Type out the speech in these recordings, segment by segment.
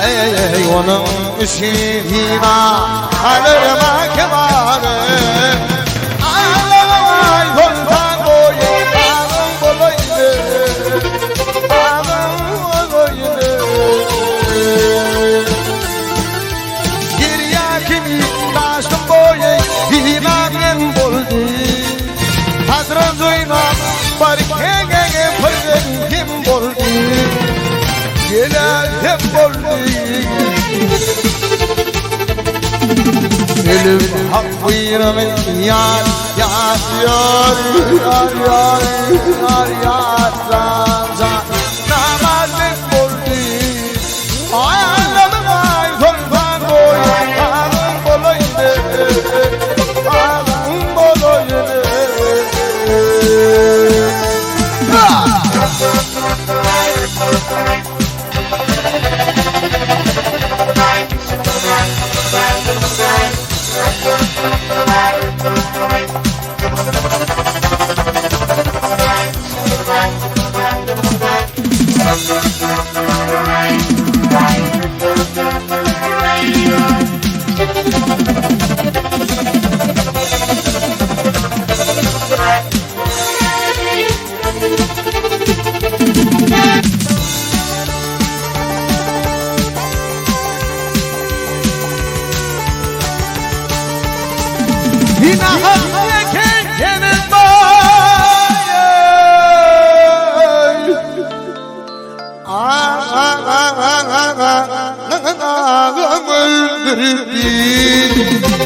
ey onun ışığına alırma kemanı ağlamay koltan boyu ağın bolayını geriye kimi taştım boyu imanem boldu hazran zuynam barkenge fırgın kim boldu Gelen boldu Ölüm hakkıyla yar yar yar yar yar yar yar zan namazın boldu ayağımın ay kolpan boy ağın bolayını ağın bolayını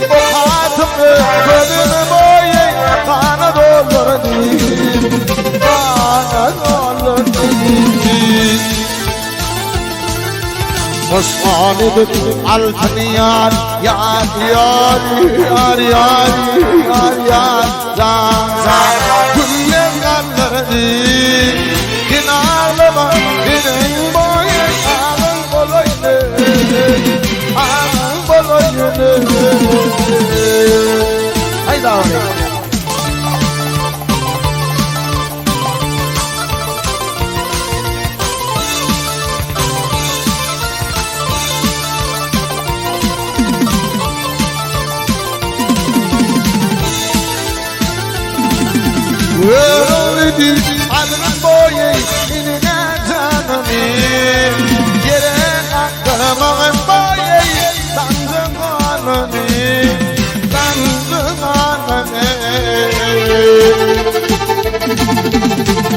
O hatımı gözünü boyu kana doldurdu kana doldurdu Osmanlı'dır altın yar yar yar yar yar yar yar zan zan Güllem kandırdı Din ağlama dinin boyu ağın bolayını ağın bolayını Haydi abi Öldü adının boyu inine canımı Yere aktarmağın boyu sandım ananı Sandım ananı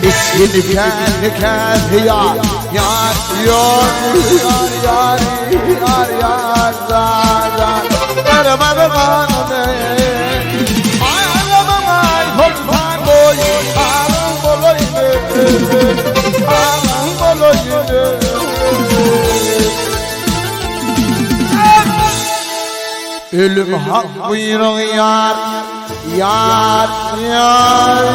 İsmini kendi yar Yar yar yar yar yar yar yar Aramadım ananı Ağlamam ay kolpan boyu ağın bolayını ağın bolayını Ölüm hak buyruğu yar yar yar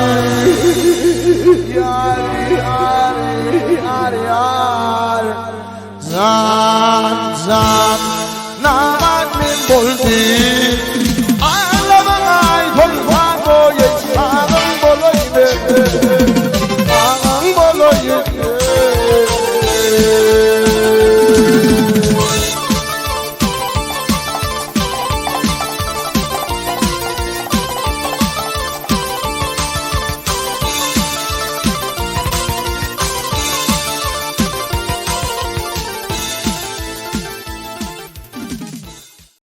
yar yar yar yar zan zan